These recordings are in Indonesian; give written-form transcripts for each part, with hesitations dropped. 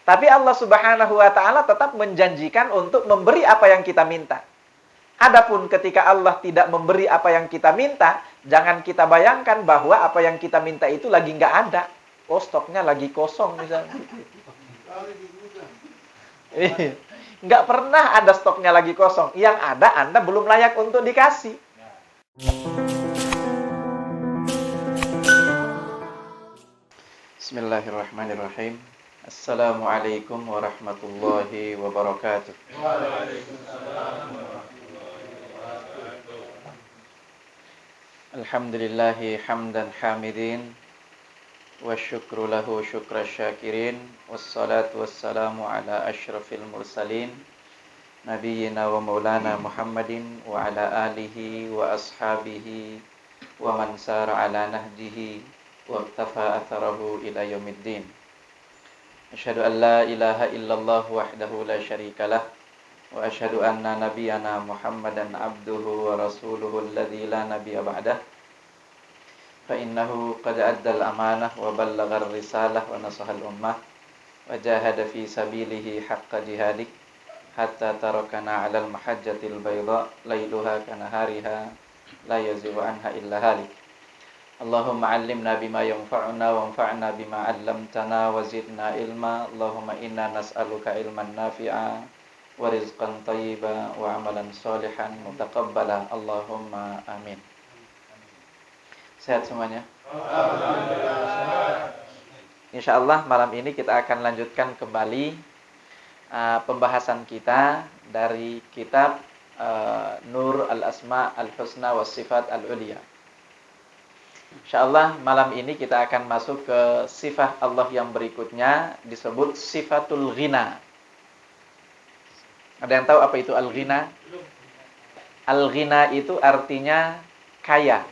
Tapi Allah Subhanahu wa taala tetap menjanjikan untuk memberi apa yang kita minta. Adapun ketika Allah tidak memberi apa yang kita minta, jangan kita bayangkan bahwa apa yang kita minta itu lagi nggak ada. Oh, stoknya lagi kosong misalnya. Nggak pernah ada stoknya lagi kosong. Yang ada Anda belum layak untuk dikasih. Bismillahirrahmanirrahim. Assalamualaikum warahmatullahi wabarakatuh. Waalaikumsalam warahmatullahi wabarakatuh. Alhamdulillahi hamdan hamidin wa syukru lahu syukra syakirin wassalatu wassalamu ala asyrafil mursalin nabiyyina wa maulana Muhammadin wa ala alihi wa ashabihi wa man sara ala nahjihi wa iktafa atharahu ila yaumiddin. Asyhadu an la ilaha illallah wahdahu la syarikalah wa asyhadu anna nabiyyana Muhammadan abduhu wa rasuluhu alladzi la nabiyya ba'dah. Fa innahu qad adda al-amanah wa ballagha ar-risalah wa nasaha al-ummah wa jahada fi sabilihi haqqa jihadih hatta tarakana 'alal mahajjatil bayda lailuha kanahariha la yazighu anha illa halik. Allahumma 'allimna bima yanfa'una wanfa'na bima 'allamtana wa zidna ilma. Allahumma inna nas'aluka ilman nafi'a wa rizqan thayyiba wa 'amalan shalihan mutaqabbala. Allahumma amin. Sehat semuanya? Alhamdulillah. Insyaallah malam ini kita akan lanjutkan kembali pembahasan kita dari kitab Nur al-Asma al-Husna was Sifat al-Uliya. Insyaallah malam ini kita akan masuk ke sifat Allah yang berikutnya, disebut sifatul ghina. Ada yang tahu apa itu al-ghina? Al-ghina itu artinya kaya.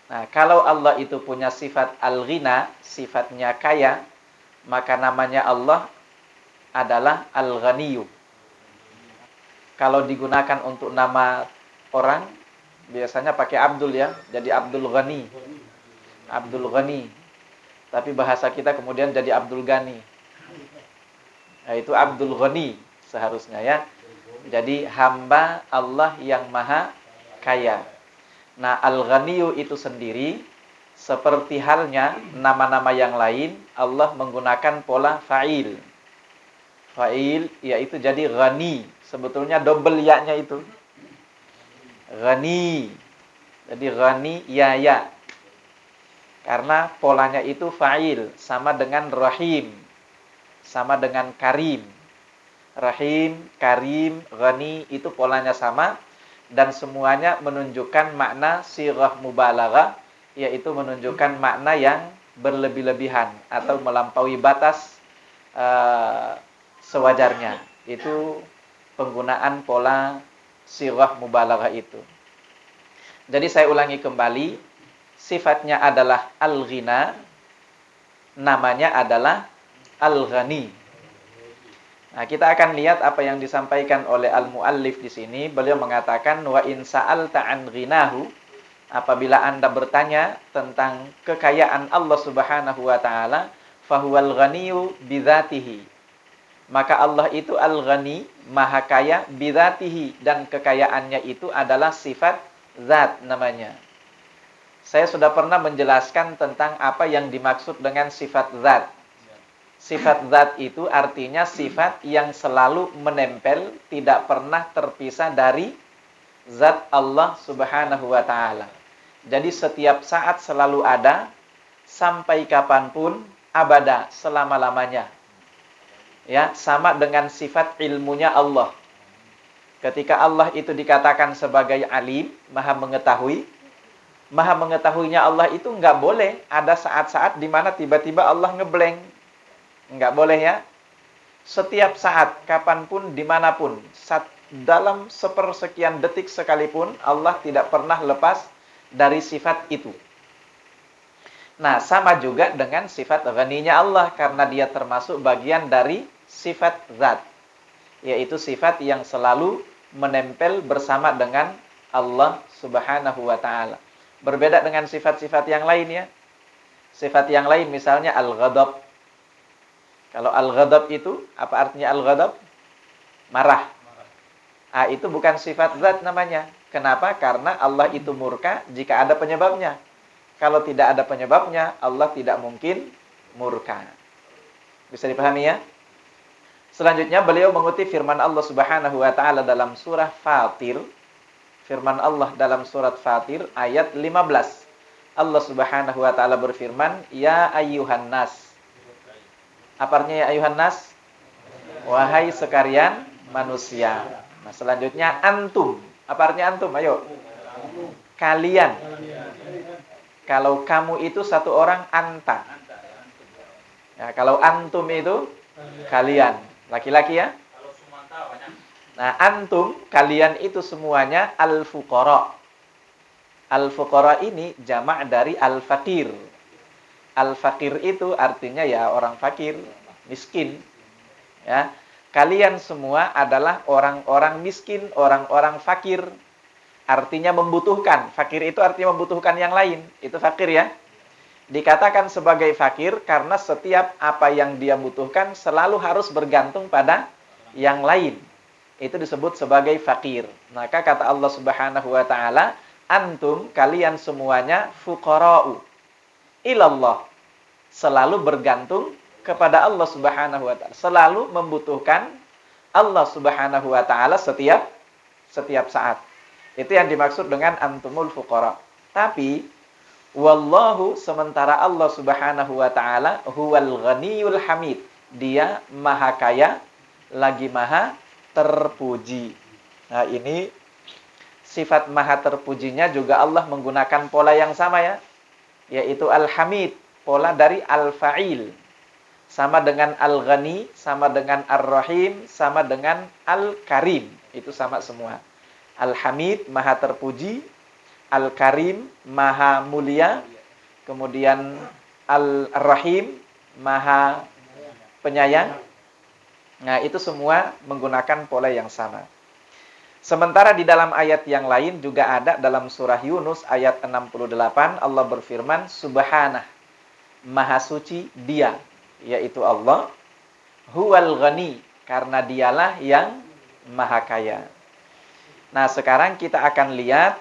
Nah, kalau Allah itu punya sifat al-ghina, sifatnya kaya, maka namanya Allah adalah al-ghaniyu. Kalau digunakan untuk nama orang, biasanya pakai Abdul ya, jadi Abdul Ghani. Abdul Ghani. Tapi bahasa kita kemudian jadi Abdul Ghani. Nah, itu Abdul Ghani seharusnya ya. Jadi hamba Allah yang maha kaya. Nah, Al-Ghaniyu itu sendiri seperti halnya nama-nama yang lain, Allah menggunakan pola fa'il. Fa'il yaitu jadi ghani. Sebetulnya double ya-nya itu. Ghani. Jadi ghani ya. Karena polanya itu fa'il, sama dengan rahim, sama dengan karim. Rahim, karim, ghani itu polanya sama dan semuanya menunjukkan makna sirah mubalaghah, yaitu menunjukkan makna yang berlebih-lebihan atau melampaui batas sewajarnya. Itu penggunaan pola sirah mubalaghah itu. Jadi saya ulangi kembali, sifatnya adalah al-ghina, namanya adalah al-ghani. Nah, kita akan lihat apa yang disampaikan oleh al-muallif di sini. Beliau mengatakan wa in sa'alta an ghinahu, apabila Anda bertanya tentang kekayaan Allah Subhanahu wa taala, fahuwal ghaniyyu bidzatihi. Maka Allah itu al-ghani, maha kaya, bidzatihi, dan kekayaannya itu adalah sifat zat namanya. Saya sudah pernah menjelaskan tentang apa yang dimaksud dengan sifat zat. Sifat zat itu artinya sifat yang selalu menempel, tidak pernah terpisah dari zat Allah Subhanahu wa taala. Jadi setiap saat selalu ada, sampai kapanpun, abada, selama-lamanya. Ya, sama dengan sifat ilmunya Allah. Ketika Allah itu dikatakan sebagai alim, maha mengetahui, maha mengetahuinya Allah itu nggak boleh ada saat-saat di mana tiba-tiba Allah ngeblank. Nggak boleh ya. Setiap saat, kapanpun, dimanapun, dalam sepersekian detik sekalipun, Allah tidak pernah lepas dari sifat itu. Nah, sama juga dengan sifat ghaninya Allah, karena dia termasuk bagian dari sifat zat, yaitu sifat yang selalu menempel bersama dengan Allah Subhanahu wa ta'ala. Berbeda dengan sifat-sifat yang lain ya. Sifat yang lain misalnya al-ghadab. Kalau al-ghadab itu, apa artinya al-ghadab? Marah. Itu bukan sifat zat namanya. Kenapa? Karena Allah itu murka jika ada penyebabnya. Kalau tidak ada penyebabnya, Allah tidak mungkin murka. Bisa dipahami ya? Selanjutnya beliau mengutip firman Allah Subhanahu wa taala dalam surah Fatir. Firman Allah dalam surat Fatir ayat 15. Allah Subhanahu wa taala berfirman, "Ya ayyuhan nas." Apa artinya ya ayyuhan nas? Wahai sekalian manusia. Nah, selanjutnya antum. Apa artinya antum? Ayo. Kalian. Kalau kamu itu satu orang, anta. Ya, kalau antum itu kalian. Laki-laki ya? Nah, antum, kalian itu semuanya al-fuqara. Al-fuqara ini jamak dari al-fakir. Al-fakir itu artinya ya orang fakir, miskin. Ya. Kalian semua adalah orang-orang miskin, orang-orang fakir. Artinya membutuhkan. Fakir itu artinya membutuhkan yang lain. Itu fakir ya. Dikatakan sebagai fakir karena setiap apa yang dia butuhkan selalu harus bergantung pada yang lain. Itu disebut sebagai fakir. Maka kata Allah Subhanahu wa taala, antum, kalian semuanya fuqara'u ilallah. Selalu bergantung kepada Allah Subhanahu wa taala. Selalu membutuhkan Allah Subhanahu wa taala setiap saat. Itu yang dimaksud dengan antumul fuqara. Tapi wallahu, sementara Allah Subhanahu wa taala huwal ghaniyul hamid. Dia maha kaya lagi maha terpuji. Nah, ini sifat maha terpujinya juga Allah menggunakan pola yang sama ya. Yaitu al-hamid, pola dari al-fa'il. Sama dengan al-ghani, sama dengan ar-rahim, sama dengan al-karim. Itu sama semua. Al-hamid, maha terpuji. Al-karim, maha mulia. Kemudian al-rahim, maha penyayang. Nah, itu semua menggunakan pola yang sama. Sementara di dalam ayat yang lain juga ada dalam surah Yunus ayat 68. Allah berfirman, Subhanah, maha suci dia, yaitu Allah. Huwal ghani, karena dialah yang maha kaya. Nah, sekarang kita akan lihat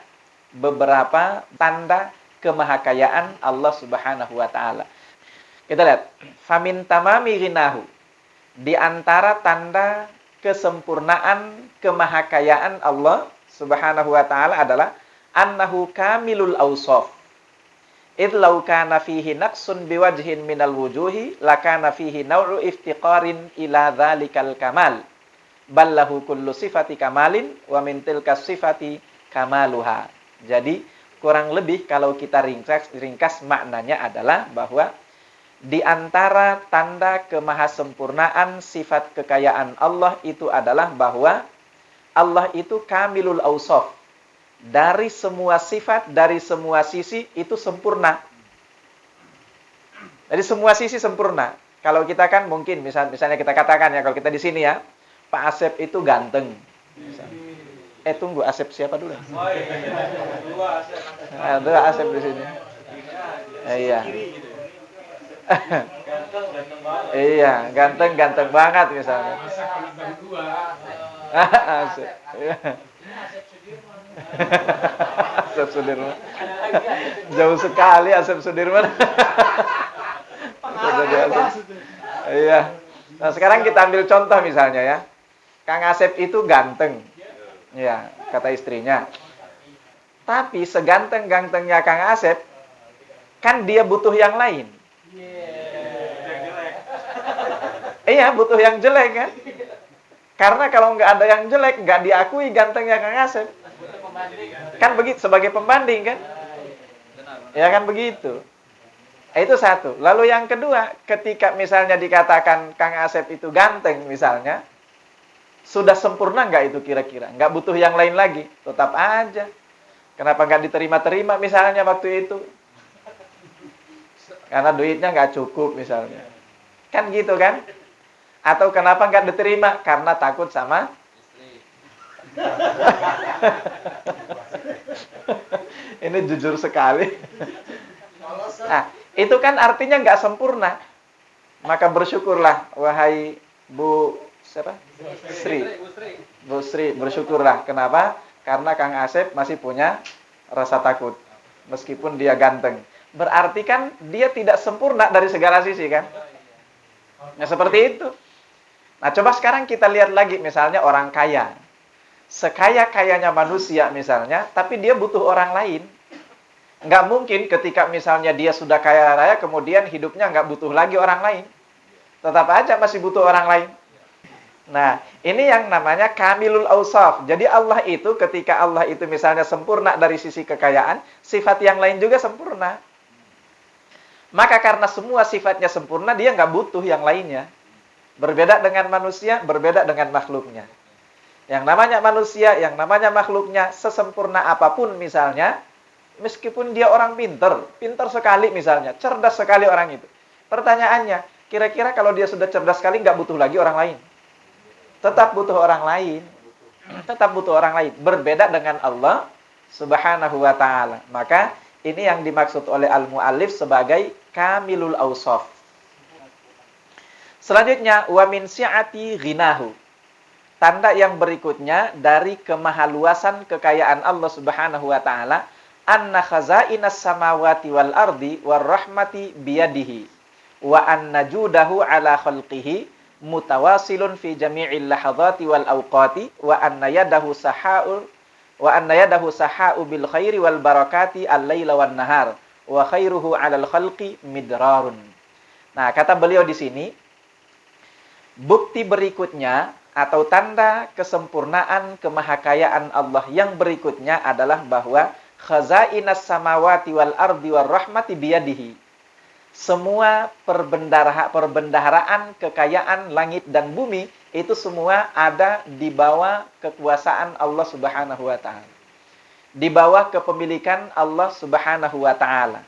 beberapa tanda kemahakayaan Allah Subhanahu wa taala. Kita lihat, famin tamami ghinahu. Di antara tanda kesempurnaan kemahakayaan Allah Subhanahu wa taala adalah annahu kamilul awsaf. Idh law kana fihi naqsun biwajhin minal wujuhi lakana fihi naw'u iftiqarin ila dzalikal kamal. Ballahu kullu sifati kamalin wa min tilka sifati kamaluha. Jadi kurang lebih kalau kita ringkas maknanya adalah bahwa di antara tanda kemahasempurnaan sifat kekayaan Allah itu adalah bahwa Allah itu kamilul awsaf. Dari semua sifat, dari semua sisi itu sempurna. Dari semua sisi sempurna. Kalau kita kan mungkin misalnya kita katakan ya, kalau kita di sini ya, Pak Asep itu ganteng. Tunggu, Asep siapa dulu? Ada Asep di sini. Iya. Iya, ganteng banget misalnya. Asep. Asep Sudirman. Jauh sekali Asep Sudirman. Iya. Nah, sekarang kita ambil contoh misalnya ya. Kang Asep itu ganteng. Ya, kata istrinya. Tapi seganteng-gantengnya Kang Asep, kan dia butuh yang lain. Iya, butuh yang jelek kan? Karena kalau nggak ada yang jelek, nggak diakui gantengnya Kang Asep. Kan begitu, sebagai pembanding kan? Ya kan begitu. Itu satu. Lalu yang kedua, ketika misalnya dikatakan Kang Asep itu ganteng misalnya, sudah sempurna nggak itu kira-kira? Nggak butuh yang lain lagi? Tetap aja. Kenapa nggak diterima-terima misalnya waktu itu? Karena duitnya nggak cukup misalnya. Kan gitu kan? Atau kenapa nggak diterima? Karena takut sama ini jujur sekali. Nah, itu kan artinya nggak sempurna. Maka bersyukurlah wahai Bu siapa? Sri. Bu Sri, bersyukurlah. Kenapa? Karena Kang Asep masih punya rasa takut. Meskipun dia ganteng. Berarti kan dia tidak sempurna dari segala sisi kan? Nah, seperti itu. Nah, coba sekarang kita lihat lagi misalnya orang kaya. Sekaya-kayanya manusia misalnya, tapi dia butuh orang lain. Nggak mungkin ketika misalnya dia sudah kaya raya, kemudian hidupnya nggak butuh lagi orang lain. Tetap aja masih butuh orang lain. Nah, ini yang namanya kamilul awsaf. Jadi Allah itu ketika Allah itu misalnya sempurna dari sisi kekayaan, sifat yang lain juga sempurna. Maka karena semua sifatnya sempurna, dia nggak butuh yang lainnya. Berbeda dengan manusia, berbeda dengan makhluknya. Yang namanya manusia, yang namanya makhluknya, sesempurna apapun misalnya, meskipun dia orang pintar sekali misalnya, cerdas sekali orang itu. Pertanyaannya, kira-kira kalau dia sudah cerdas sekali, nggak butuh lagi orang lain? Tetap butuh orang lain. Tetap butuh orang lain. Berbeda dengan Allah Subhanahu wa ta'ala. Maka ini yang dimaksud oleh al-mu'allif sebagai kamilul awsaf. Selanjutnya, wa min si'ati ghinahu. Tanda yang berikutnya dari kemahaluasan kekayaan Allah Subhanahu wa ta'ala, anna khazainas samawati wal ardi war rahmati biyadihi wa anna judahu ala khalqihi mutawasilun fi jami'il lahadhati wal awqati wa anna yadahu saha'u bil khairi wal barakati al-laila wan nahar wa khairuhu 'alal khalqi midrarun. Nah, kata beliau di sini, bukti berikutnya atau tanda kesempurnaan kemahakayaan Allah yang berikutnya adalah bahwa khazainas samawati wal ardi war rahmati biyadihi. Semua perbendaharaan kekayaan langit dan bumi itu semua ada di bawah kekuasaan Allah Subhanahu wa ta'ala. Di bawah kepemilikan Allah Subhanahu wa ta'ala.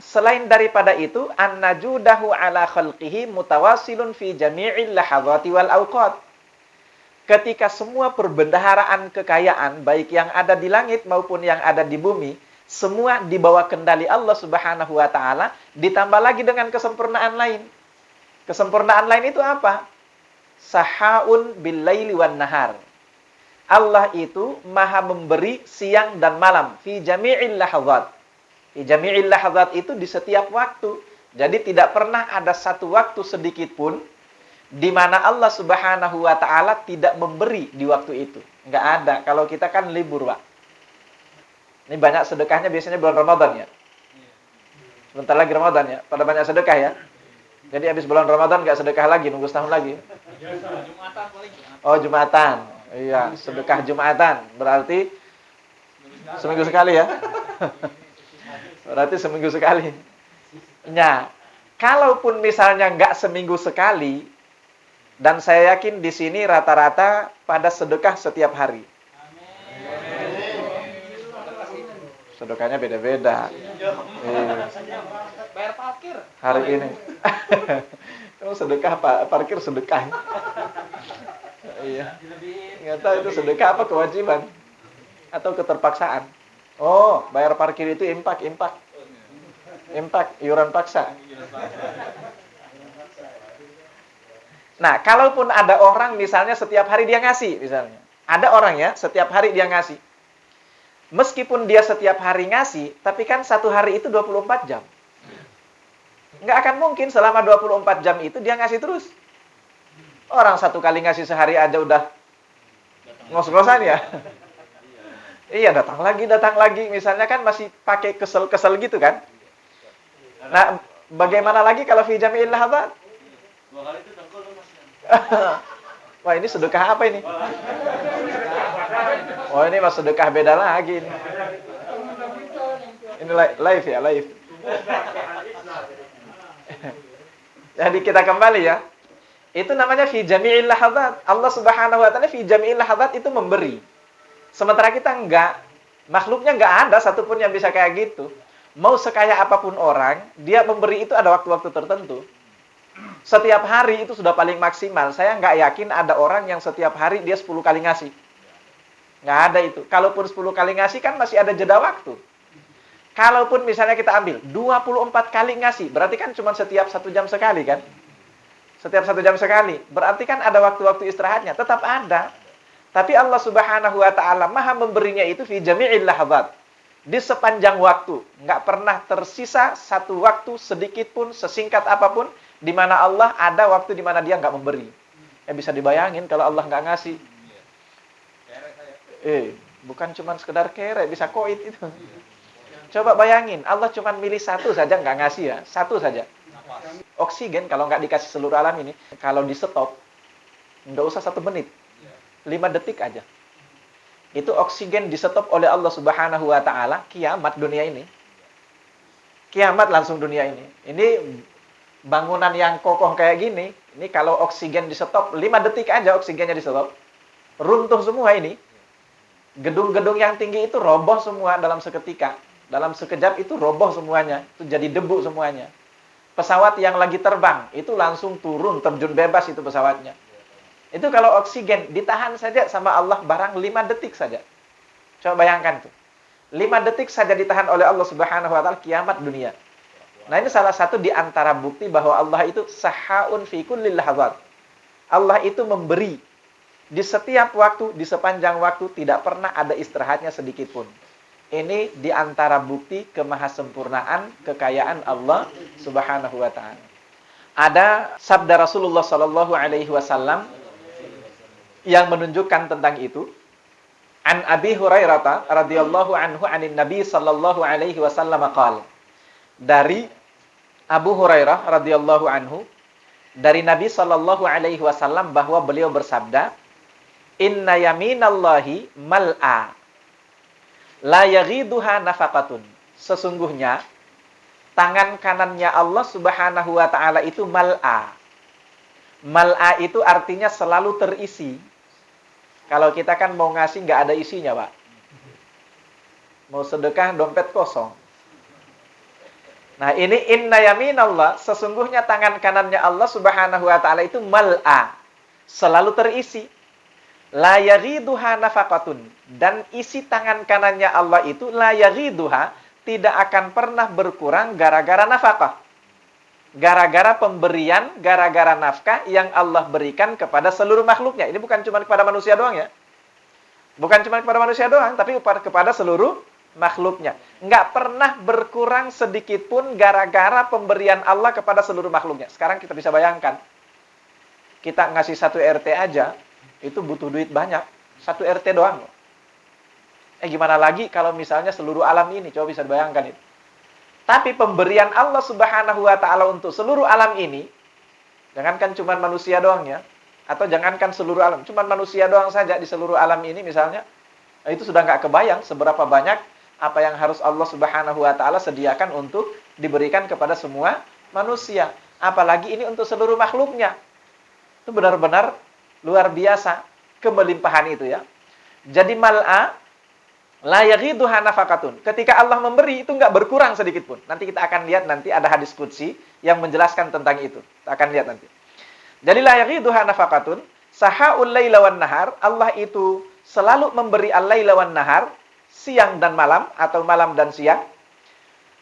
Selain daripada itu, an-najudahu ala khalqihi mutawasilun fi jami'il lahadhati wal awqat. Ketika semua perbendaharaan kekayaan, baik yang ada di langit maupun yang ada di bumi, semua di bawah kendali Allah Subhanahu wa ta'ala, ditambah lagi dengan kesempurnaan lain. Kesempurnaan lain itu apa? Sahaun bil laili wan nahar. Allah itu maha memberi siang dan malam. Fi jami'il lahadhat. Fi jami'il lahadhat itu di setiap waktu. Jadi tidak pernah ada satu waktu sedikit pun di mana Allah Subhanahu wa ta'ala tidak memberi di waktu itu. Nggak ada. Kalau kita kan libur, Pak. Ini banyak sedekahnya biasanya bulan Ramadan ya. Sebentar lagi Ramadan ya. Pada banyak sedekah ya. Jadi habis bulan Ramadan nggak sedekah lagi, nunggu setahun lagi. Oh, Jumatan. Iya, sedekah Jumatan. Berarti seminggu sekali ya. Berarti seminggu sekali. Nah, kalaupun misalnya nggak seminggu sekali, dan saya yakin di sini rata-rata pada sedekah setiap hari. Sedekahnya beda-beda. Bayar parkir. Hari ini. Kamu sedekah parkir sedekah. Iya. Nggak tahu itu sedekah apa kewajiban atau keterpaksaan. Oh, bayar parkir itu impak, iuran paksa. Nah, kalaupun ada orang misalnya setiap hari dia ngasih misalnya. Ada orang ya, setiap hari dia ngasih. Meskipun dia setiap hari ngasih, tapi kan satu hari itu 24 jam. Nggak akan mungkin selama 24 jam itu dia ngasih terus. Orang satu kali ngasih sehari aja udah ngos-ngosan ya. Iya, datang lagi. Misalnya kan masih pakai kesel-kesel gitu kan. Nah, bagaimana lagi kalau fi jami'il lahadhat? 2 kali itu dengkul Mas. Wah, ini sedekah apa ini? Oh, ini mas sedekah beda lagi ini. Ini live ya, live. Jadi kita kembali ya. Itu namanya fi jami'il lahadhat. Allah Subhanahu wa ta'ala fi jami'il lahadhat itu memberi. Sementara kita enggak. Makhluknya enggak ada satupun yang bisa kayak gitu. Mau sekaya apapun orang, dia memberi itu ada waktu-waktu tertentu. Setiap hari itu sudah paling maksimal. Saya nggak yakin ada orang yang setiap hari dia 10 kali ngasih. Nggak ada itu. Kalaupun 10 kali ngasih kan masih ada jeda waktu. Kalaupun misalnya kita ambil 24 kali ngasih, berarti kan cuma setiap 1 jam sekali kan? Setiap 1 jam sekali. Berarti kan ada waktu-waktu istirahatnya. Tetap ada. Tapi Allah Subhanahu wa ta'ala maha memberinya itu fi jami'il lahadzat. Di sepanjang waktu. Nggak pernah tersisa satu waktu sedikit pun, sesingkat apapun, di mana Allah ada waktu di mana dia nggak memberi. Ya bisa dibayangin kalau Allah nggak ngasih. Bukan cuma sekedar kere, bisa koit itu. Coba bayangin, Allah cuma milih satu saja nggak ngasih ya. Satu saja. Oksigen kalau nggak dikasih seluruh alam ini, kalau di stop, nggak usah 1 menit, 5 detik aja. Itu oksigen di stop oleh Allah Subhanahu wa ta'ala, kiamat dunia ini. Kiamat langsung dunia ini. Ini bangunan yang kokoh kayak gini, ini kalau oksigen di stop, 5 detik aja oksigennya di stop, runtuh semua ini. Gedung-gedung yang tinggi itu roboh semua dalam seketika. Dalam sekejap itu roboh semuanya, itu jadi debu semuanya. Pesawat yang lagi terbang, itu langsung turun, terjun bebas itu pesawatnya. Itu kalau oksigen, ditahan saja sama Allah barang 5 detik saja. Coba bayangkan tuh. 5 detik saja ditahan oleh Allah Subhanahu wa ta'ala, kiamat dunia. Nah ini salah satu di antara bukti bahwa Allah itu sahaun fi kullil lahadzat. Allah itu memberi. Di setiap waktu, di sepanjang waktu, tidak pernah ada istirahatnya sedikit pun. Ini di antara bukti kemahasempurnaan, kekayaan Allah Subhanahu wa ta'ala. Ada sabda Rasulullah sallallahu alaihi wasallam yang menunjukkan tentang itu. An Abi Hurairah radhiyallahu anhu anin Nabi sallallahu alaihi wasallam qala. Dari Abu Hurairah radhiyallahu anhu dari Nabi sallallahu alaihi wasallam bahwa beliau bersabda, "Inna yaminallahi mal'a la yaghiduha nafaqatun." Sesungguhnya tangan kanannya Allah Subhanahu wa ta'ala itu mal'a. Mal'a itu artinya selalu terisi. Kalau kita kan mau ngasih nggak ada isinya, Pak. Mau sedekah dompet kosong. Nah, ini inna yaminallah, sesungguhnya tangan kanannya Allah Subhanahu wa ta'ala itu mal'a. Selalu terisi. La yaghiduha nafaqatun, dan isi tangan kanannya Allah itu la yaghiduha, tidak akan pernah berkurang gara-gara nafkah. Gara-gara pemberian, gara-gara nafkah yang Allah berikan kepada seluruh makhluknya. Ini bukan cuma kepada manusia doang ya. Bukan cuma kepada manusia doang, tapi kepada seluruh makhluknya. Enggak pernah berkurang sedikit pun gara-gara pemberian Allah kepada seluruh makhluknya. Sekarang kita bisa bayangkan. Kita ngasih 1 RT aja, itu butuh duit banyak. 1 RT doang. Gimana lagi kalau misalnya seluruh alam ini? Coba bisa dibayangkan itu. Tapi pemberian Allah Subhanahu wa ta'ala untuk seluruh alam ini, jangankan cuma manusia doang ya, atau jangankan seluruh alam, cuma manusia doang saja di seluruh alam ini misalnya, itu sudah nggak kebayang seberapa banyak apa yang harus Allah Subhanahu wa ta'ala sediakan untuk diberikan kepada semua manusia. Apalagi ini untuk seluruh makhluknya. Itu benar-benar luar biasa kemelimpahan itu ya. Jadi mal'a la yaghiduha nafaqatun. Ketika Allah memberi itu enggak berkurang sedikit pun. Nanti kita akan lihat, nanti ada hadis qudsi yang menjelaskan tentang itu. Kita akan lihat nanti. Jadi la yaghiduha nafaqatun, sahaul laila wan nahar, Allah itu selalu memberi al-laila wan nahar, siang dan malam atau malam dan siang.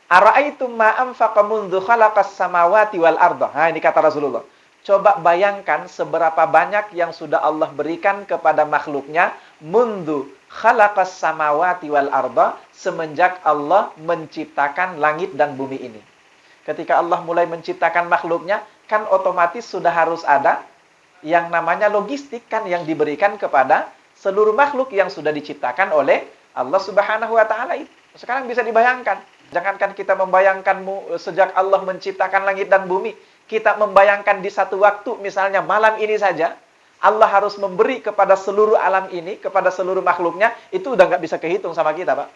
Ara'aitum ma anfaqa mundzu khalaqas samawati wal arda. Nah, ini kata Rasulullah. Coba bayangkan seberapa banyak yang sudah Allah berikan kepada makhluknya mundu khalaqas samawati wal arda, semenjak Allah menciptakan langit dan bumi ini. Ketika Allah mulai menciptakan makhluknya, kan otomatis sudah harus ada yang namanya logistik kan yang diberikan kepada seluruh makhluk yang sudah diciptakan oleh Allah Subhanahu wa ta'ala itu. Sekarang bisa dibayangkan. Jangankan kita membayangkanmu sejak Allah menciptakan langit dan bumi, kita membayangkan di satu waktu, misalnya malam ini saja, Allah harus memberi kepada seluruh alam ini, kepada seluruh makhluknya, itu udah nggak bisa kehitung sama kita, Pak.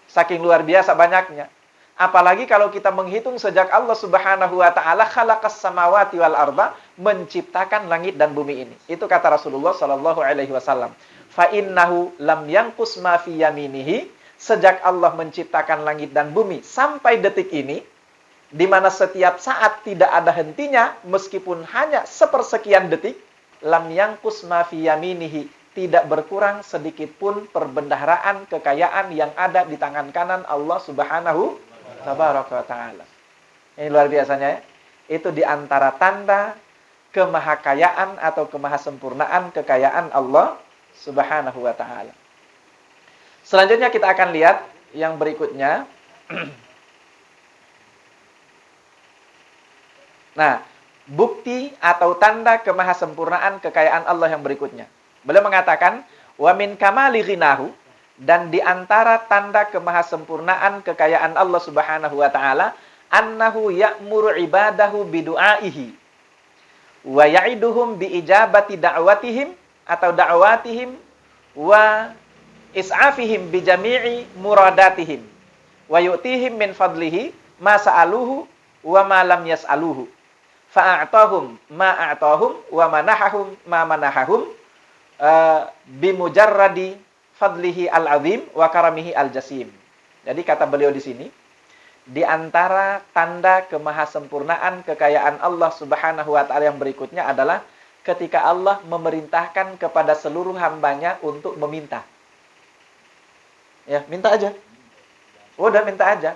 Saking luar biasa banyaknya. Apalagi kalau kita menghitung sejak Allah Subhanahu wa ta'ala khalaqas samawati wal arda, menciptakan langit dan bumi ini. Itu kata Rasulullah sallallahu alaihi wasallam. Fa innahu lam yanqus ma fi yaminihi, sejak Allah menciptakan langit dan bumi sampai detik ini, di mana setiap saat tidak ada hentinya, meskipun hanya sepersekian detik, lam yanqus ma fi yaminihi, tidak berkurang sedikit pun perbendaharaan kekayaan yang ada di tangan kanan Allah Subhanahu tabaraka wa ta'ala. Ini luar biasanya ya. Itu di antara tanda kemahakayaan atau kemahasempurnaan kekayaan Allah Subhanahu wa taala. Selanjutnya kita akan lihat yang berikutnya. Nah, bukti atau tanda kemahasempurnaan kekayaan Allah yang berikutnya. Beliau mengatakan, wa min kamali ghinahu, dan di antara tanda kemahasempurnaan kekayaan Allah Subhanahu wa taala, annahu ya'muru ibadahu bidu'aihi wa ya'iduhum bi ijabati da'watihim atau da'watihim wa is'afihim bi jami'i muradatihim wa yu'tihim min fadlihi ma sa'aluhu wa ma lam yas'aluhu fa'a'tahum ma a'tahum wa manahahum ma manahahum bimujarradi fadlihi al-azim wa karamihi al-jasim. Jadi kata beliau di sini, di antara tanda kemahasempurnaan kekayaan Allah Subhanahu wa taala yang berikutnya adalah ketika Allah memerintahkan kepada seluruh hambanya untuk meminta. Ya, minta aja. Udah minta aja.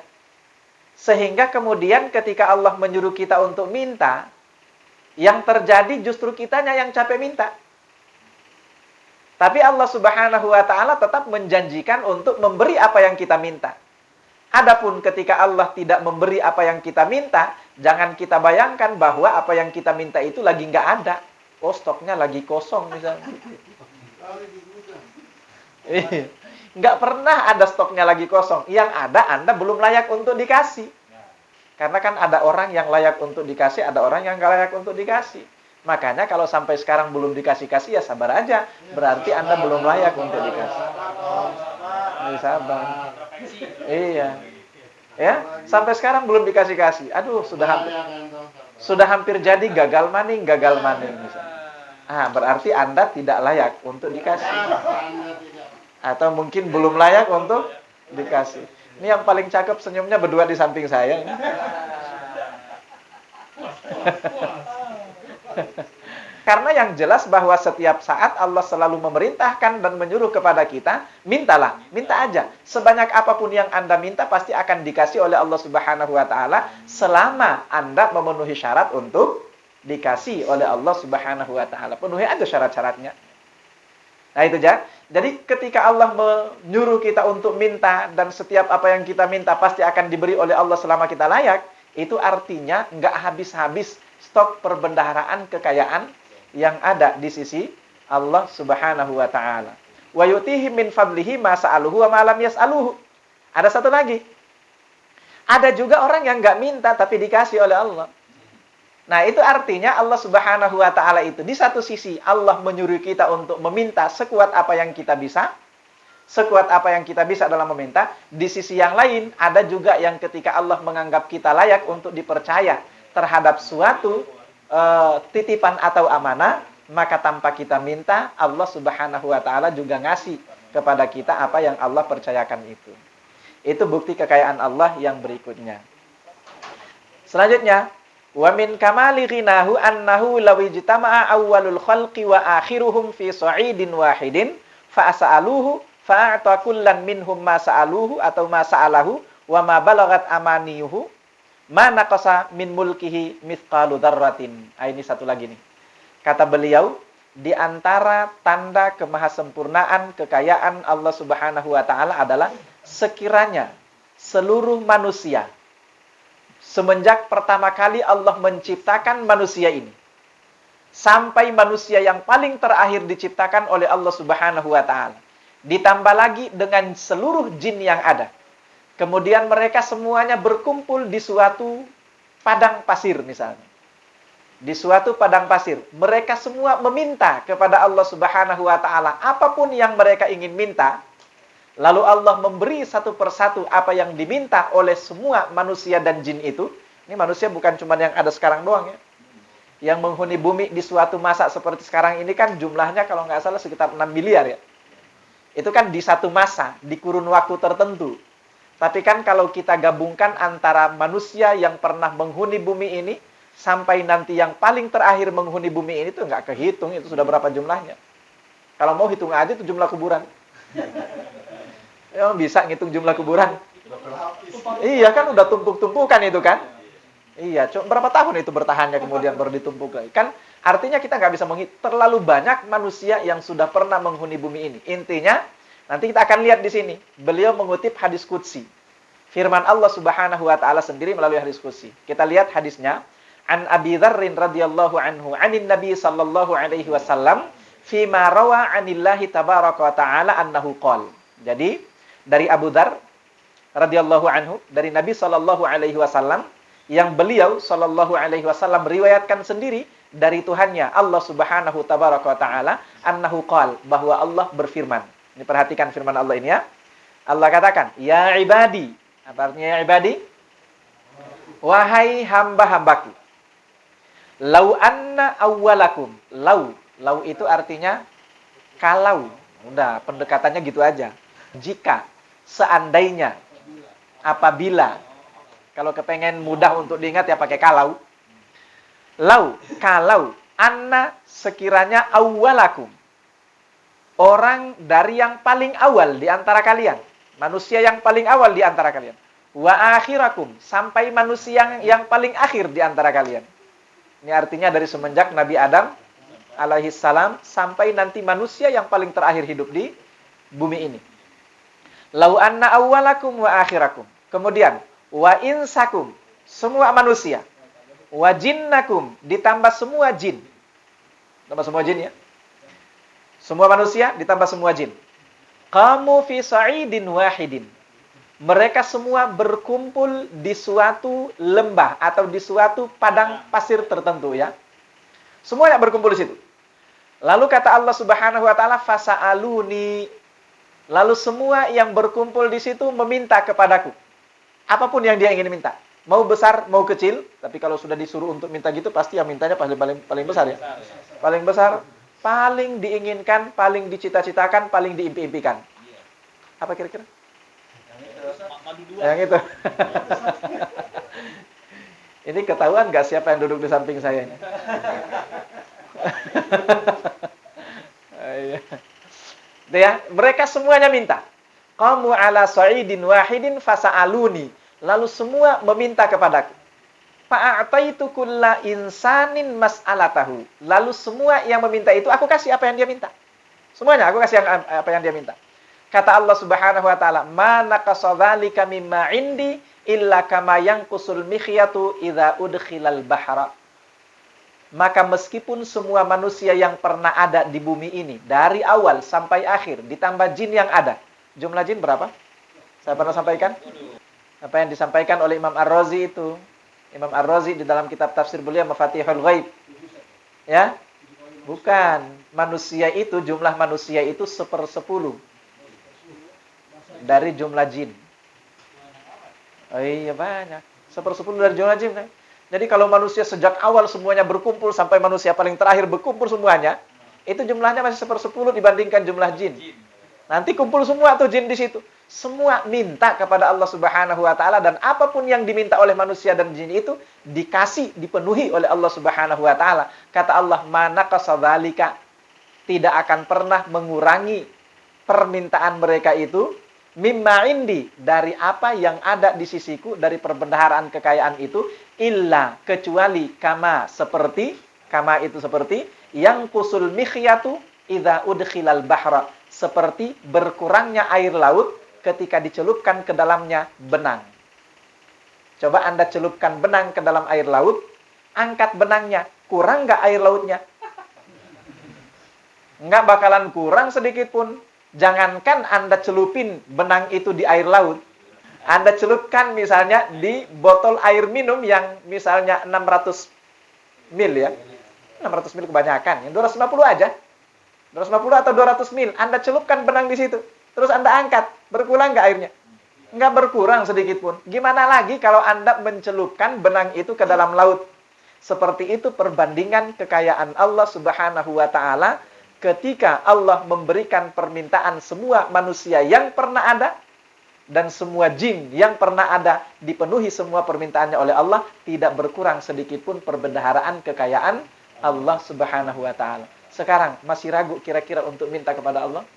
Sehingga kemudian ketika Allah menyuruh kita untuk minta, yang terjadi justru kitanya yang capek minta. Tapi Allah Subhanahu wa taala tetap menjanjikan untuk memberi apa yang kita minta. Adapun ketika Allah tidak memberi apa yang kita minta, jangan kita bayangkan bahwa apa yang kita minta itu lagi nggak ada. Oh, stoknya lagi kosong misalnya. Nggak pernah ada stoknya lagi kosong. Yang ada Anda belum layak untuk dikasih. Karena kan ada orang yang layak untuk dikasih, ada orang yang nggak layak untuk dikasih. Makanya kalau sampai sekarang belum dikasih-kasih, ya sabar aja. Berarti Anda belum layak untuk dikasih. Sabar. Iya. Ya, sampai sekarang belum dikasih-kasih. Aduh, sudah hampir jadi gagal maning misalnya. Berarti Anda tidak layak untuk dikasih. Atau mungkin belum layak untuk dikasih. Ini yang paling cakep senyumnya berdua di samping saya. Karena yang jelas bahwa setiap saat Allah selalu memerintahkan dan menyuruh kepada kita, mintalah, minta aja. Sebanyak apapun yang Anda minta pasti akan dikasih oleh Allah Subhanahu wa taala selama Anda memenuhi syarat untuk dikasih oleh Allah Subhanahu wa taala. Penuhi aja syarat-syaratnya. Nah, itu aja. Jadi ketika Allah menyuruh kita untuk minta dan setiap apa yang kita minta pasti akan diberi oleh Allah selama kita layak, itu artinya nggak habis-habis stok perbendaharaan kekayaan yang ada di sisi Allah Subhanahu wa taala. Wa yutihi min fadlihi ma sa'aluhu wa ma lam yas'aluhu. Ada satu lagi. Ada juga orang yang enggak minta tapi dikasih oleh Allah. Nah, itu artinya Allah Subhanahu wa taala itu di satu sisi Allah menyuruh kita untuk meminta sekuat apa yang kita bisa. Sekuat apa yang kita bisa dalam meminta. Di sisi yang lain ada juga yang ketika Allah menganggap kita layak untuk dipercaya terhadap suatu titipan atau amanah, maka tanpa kita minta, Allah Subhanahu wa taala juga ngasih kepada kita apa yang Allah percayakan itu. Itu bukti kekayaan Allah yang berikutnya. Selanjutnya, wa min kamali ghinahu annahu law ijtama'a awwalul khalqi wa akhiruhum fi sa'idin wahidin fa as'aluhu fa a'ta kullan minhum ma sa'aluhu atau ma sa'alahu wa ma balagat amaniyuhu ma naqasa min mulkihi mithqalu dzarratin. Ini satu lagi nih. Kata beliau, di antara tanda kemahasempurnaan kekayaan Allah Subhanahu wa taala adalah sekiranya seluruh manusia semenjak pertama kali Allah menciptakan manusia ini sampai manusia yang paling terakhir diciptakan oleh Allah Subhanahu wa taala, ditambah lagi dengan seluruh jin yang ada. Kemudian mereka semuanya berkumpul di suatu padang pasir misalnya. Di suatu padang pasir. Mereka semua meminta kepada Allah Subhanahu wa ta'ala apapun yang mereka ingin minta. Lalu Allah memberi satu persatu apa yang diminta oleh semua manusia dan jin itu. Ini manusia bukan cuma yang ada sekarang doang ya. Yang menghuni bumi di suatu masa seperti sekarang ini kan jumlahnya kalau nggak salah sekitar 6 miliar ya. Itu kan di satu masa, di kurun waktu tertentu. Tapi kan kalau kita gabungkan antara manusia yang pernah menghuni bumi ini sampai nanti yang paling terakhir menghuni bumi ini tuh nggak kehitung itu sudah berapa jumlahnya. Kalau mau hitung aja itu jumlah kuburan. Ya, bisa ngitung jumlah kuburan. Iya kan udah tumpuk-tumpukan itu kan. Iya, berapa tahun itu bertahannya kemudian baru ditumpuk lagi. Kan Artinya kita nggak bisa menghitung. Terlalu banyak manusia yang sudah pernah menghuni bumi ini. Intinya, nanti kita akan lihat di sini. Beliau mengutip hadis qudsi. Firman Allah Subhanahu wa taala sendiri melalui hadis qudsi. Kita lihat hadisnya. An Abi Dzarrin radhiyallahu anhu, anin Nabi sallallahu alaihi wasallam, fi ma rawa anillahi tabaraka wa taala annahu qala. Jadi, dari Abu Dzar radhiyallahu anhu, dari Nabi sallallahu alaihi wasallam, yang beliau sallallahu alaihi wasallam riwayatkan sendiri dari Tuhannya Allah Subhanahu tabaraka wa taala annahu qala, bahwa Allah berfirman. Ini perhatikan firman Allah ini ya. Allah katakan, "Ya ibadi." Apa artinya ya ibadi? Wahai hamba-hambaku. Lau anna awwalakum. Lau itu artinya kalau. Udah, pendekatannya gitu aja. Jika, seandainya, apabila. Kalau kepengen mudah untuk diingat ya pakai kalau. Kalau anna sekiranya awwalakum. Orang dari yang paling awal di antara kalian. Manusia yang paling awal di antara kalian. Wa akhirakum. Sampai manusia yang paling akhir di antara kalian. Ini artinya dari semenjak Nabi Adam alaihissalam sampai nanti manusia yang paling terakhir hidup di bumi ini. Lau anna awwalakum wa akhirakum. Kemudian, wa insakum. Semua manusia. Wa jinnakum. Ditambah semua jin. Tambah semua jin ya. Semua manusia ditambah semua jin. Qamu fi sa'idin wahidin. Mereka semua berkumpul di suatu lembah atau di suatu padang pasir tertentu ya. Semuanya berkumpul di situ. Lalu kata Allah Subhanahu wa taala, fasa'aluni. Lalu semua yang berkumpul di situ meminta kepadaku. Apapun yang dia ingin minta. Mau besar, mau kecil, tapi kalau sudah disuruh untuk minta gitu pasti yang mintanya paling besar ya. Paling besar, paling diinginkan, paling dicita-citakan, paling diimpi-impikan. Apa kira-kira? Yang itu. Ini ketahuan nggak siapa yang duduk di samping saya ini? Ya, mereka semuanya minta. Qamu ala sa'idin wahidin fasa'aluni. Lalu semua meminta kepadaku. Fa'ataitu kulla insanin mas'alatahu. Lalu semua yang meminta itu aku kasih apa yang dia minta. Semuanya aku kasih apa yang dia minta. Kata Allah Subhanahu wa taala, "Ma naqasa dzalika mimma 'indi illa kama yanqusul mikhyatu idza udkhilal bahra." Maka meskipun semua manusia yang pernah ada di bumi ini dari awal sampai akhir ditambah jin yang ada. Jumlah jin berapa? Saya pernah sampaikan? Apa yang disampaikan oleh Imam Ar-Razi itu. Imam Ar-Razi di dalam kitab tafsir beliau Mafatihul Ghaib. Ya? Bukan. Manusia itu, jumlah manusia itu 1/10 dari jumlah jin. Oh iya banyak. 1/10 dari jumlah jin. Kan? Jadi kalau manusia sejak awal semuanya berkumpul sampai manusia paling terakhir berkumpul semuanya, itu jumlahnya masih 1/10 dibandingkan jumlah jin. Nanti kumpul semua tuh jin di situ. Semua minta kepada Allah Subhanahu wa taala dan apapun yang diminta oleh manusia dan jin itu dikasih, dipenuhi oleh Allah Subhanahu wa taala. Kata Allah, "Ma naqasa dzalika." Tidak akan pernah mengurangi permintaan mereka itu mimma indi, dari apa yang ada di sisiku, dari perbendaharaan kekayaan itu, illa, kecuali kama, seperti, kama itu seperti yang kusul mikhyatu idza udkhilal bahra, seperti berkurangnya air laut ketika dicelupkan ke dalamnya benang. Coba Anda celupkan benang ke dalam air laut, angkat benangnya, kurang nggak air lautnya? Nggak bakalan kurang sedikit pun. Jangankan Anda celupin benang itu di air laut, Anda celupkan misalnya di botol air minum yang misalnya 600 mil ya. 600 mil kebanyakan, yang 250 aja. 250 atau 200 mil, Anda celupkan benang di situ. Terus Anda angkat, berkurang nggak airnya? Nggak berkurang sedikit pun. Gimana lagi kalau Anda mencelupkan benang itu ke dalam laut? Seperti itu perbandingan kekayaan Allah Subhanahu wa taala ketika Allah memberikan permintaan semua manusia yang pernah ada dan semua jin yang pernah ada, dipenuhi semua permintaannya oleh Allah, tidak berkurang sedikit pun perbendaharaan kekayaan Allah Subhanahu wa taala. Sekarang masih ragu kira-kira untuk minta kepada Allah?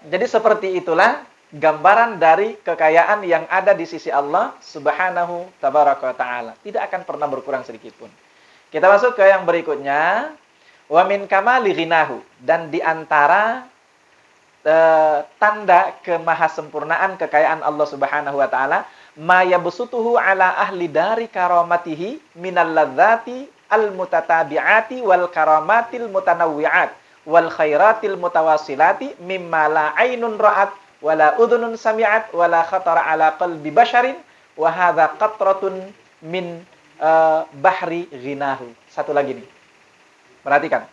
Jadi seperti itulah gambaran dari kekayaan yang ada di sisi Allah Subhanahu tabaraka wa taala. Tidak akan pernah berkurang sedikit pun. Kita masuk ke yang berikutnya. Wa min kamali ghinahu, dan di antara tanda kemahasempurnaan kekayaan Allah Subhanahu wa taala, ma yabsutuhu ala ahli dari karamatihi minal ladzati al mutatabi'ati wal karamatil mutanawwi'at wal khairatil mutawasilati mimma la ainun ra'at wala udhunun sami'at wala khatara ala qalbi basharin wa hadza qatratun min bahri ghinahu. Satu lagi nih. Perhatikan.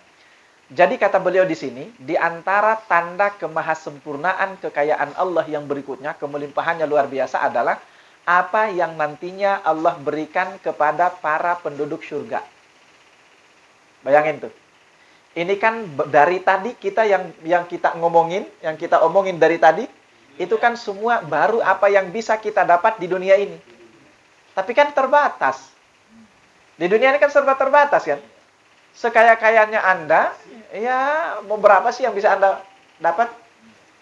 Jadi kata beliau di sini, di antara tanda kemahasempurnaan kekayaan Allah yang berikutnya, kemelimpahannya luar biasa adalah apa yang nantinya Allah berikan kepada para penduduk surga. Bayangin tuh. Ini kan dari tadi kita yang kita omongin dari tadi, itu kan semua baru apa yang bisa kita dapat di dunia ini. Tapi kan terbatas. Di dunia ini kan serba terbatas kan. Sekaya-kayanya Anda, ya mau berapa sih yang bisa Anda dapat?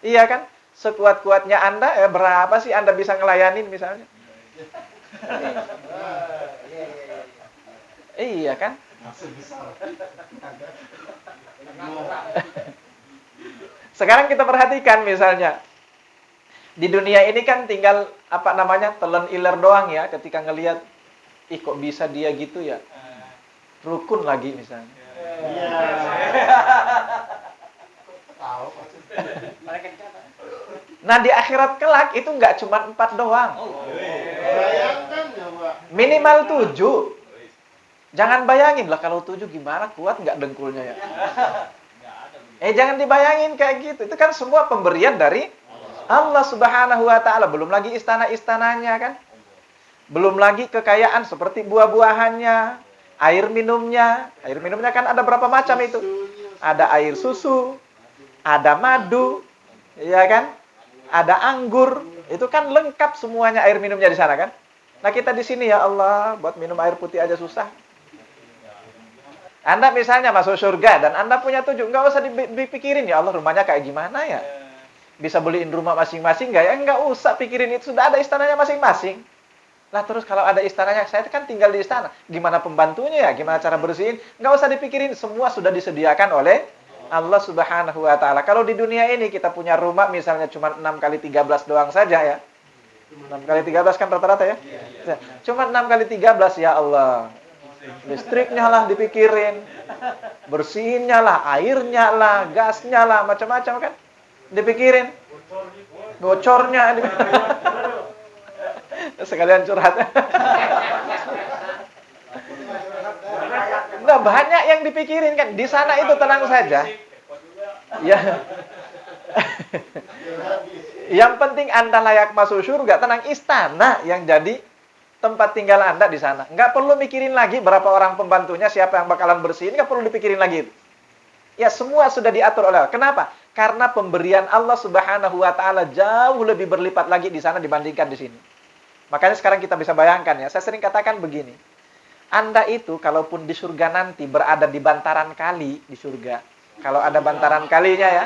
Iya kan? Sekuat-kuatnya Anda, berapa sih Anda bisa ngelayanin misalnya? Iya kan? Sekarang kita perhatikan misalnya. Di dunia ini kan tinggal telan iler doang ya, ketika ngelihat ih kok bisa dia gitu ya. Rukun lagi misalnya. Iya. Nah di akhirat kelak itu nggak cuma 4 doang. Minimal 7. Jangan bayangin lah kalau 7 gimana, kuat nggak dengkulnya ya. Jangan dibayangin kayak gitu. Itu kan semua pemberian dari Allah Subhanahu wa taala. Belum lagi istana-istananya kan. Belum lagi kekayaan seperti buah-buahannya. Air minumnya kan ada berapa macam itu? Ada air susu, ada madu, ya kan? Ada anggur, itu kan lengkap semuanya air minumnya di sana kan? Nah kita di sini ya Allah, buat minum air putih aja susah. Anda misalnya masuk surga dan Anda punya 7, nggak usah dipikirin ya Allah rumahnya kayak gimana ya? Bisa beliin rumah masing-masing nggak ya? Nggak usah pikirin itu, sudah ada istananya masing-masing. Lah terus kalau ada istananya, saya kan tinggal di istana. Gimana pembantunya ya? Gimana cara bersihin? Nggak usah dipikirin, semua sudah disediakan oleh Allah Subhanahu wa taala. Kalau di dunia ini kita punya rumah misalnya cuma 6x13 doang saja ya. 6x13 kan rata-rata ya? Cuma 6x13 ya Allah. Listriknya lah dipikirin. Bersihinnya lah, airnya lah, gasnya lah, macam-macam kan? Dipikirin. Bocornya dipikirin. Sekalian curhat. Nah, banyak yang dipikirin kan. Di sana itu tenang saja. Ya. Yang penting Anda layak masuk surga, tenang, istana yang jadi tempat tinggal Anda di sana. Nggak perlu mikirin lagi berapa orang pembantunya, siapa yang bakalan bersihin, nggak perlu dipikirin lagi. Ya, semua sudah diatur oleh Allah. Kenapa? Karena pemberian Allah Subhanahu wa taala jauh lebih berlipat lagi di sana dibandingkan di sini. Makanya sekarang kita bisa bayangkan ya, saya sering katakan begini. Anda itu kalaupun di surga nanti berada di bantaran kali di surga. Kalau ada bantaran kalinya ya.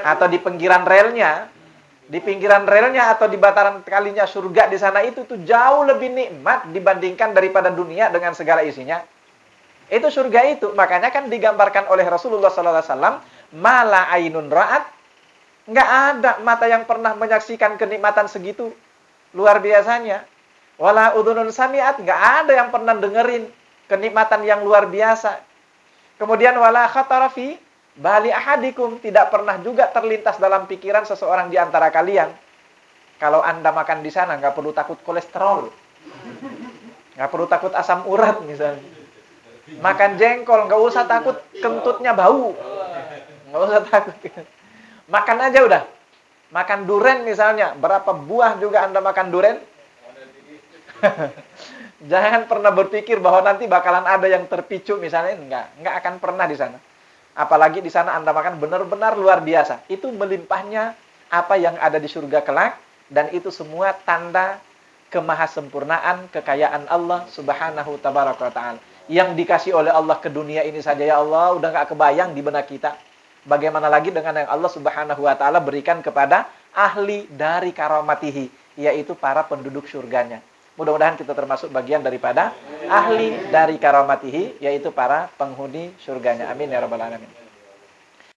Atau di pinggiran relnya. Di pinggiran relnya atau di bantaran kalinya surga di sana itu tuh jauh lebih nikmat dibandingkan daripada dunia dengan segala isinya. Itu surga itu. Makanya kan digambarkan oleh Rasulullah SAW. Mala ainun ra'at. Nggak ada mata yang pernah menyaksikan kenikmatan segitu. Luar biasanya. Wala udhunun sami'at, nggak ada yang pernah dengerin kenikmatan yang luar biasa. Kemudian wala khatara fi bali ahadikum, tidak pernah juga terlintas dalam pikiran seseorang di antara kalian. Kalau Anda makan di sana nggak perlu takut kolesterol. Nggak perlu takut asam urat misalnya. Makan jengkol nggak usah takut kentutnya bau. Nggak usah takut. Makan aja udah. Makan duren misalnya, berapa buah juga Anda makan duren? Jangan pernah berpikir bahwa nanti bakalan ada yang terpicu misalnya, enggak akan pernah di sana. Apalagi di sana Anda makan benar-benar luar biasa. Itu melimpahnya apa yang ada di surga kelak, dan itu semua tanda kemahasempurnaan kekayaan Allah Subhanahu tabaraka wa taala. Yang dikasih oleh Allah ke dunia ini saja ya Allah, udah enggak kebayang di benak kita. Bagaimana lagi dengan yang Allah Subhanahu wa taala berikan kepada ahli dari karamatihi, yaitu para penduduk surganya. Mudah-mudahan kita termasuk bagian daripada ahli dari karamatihi, yaitu para penghuni surganya. Amin ya rabbal alamin.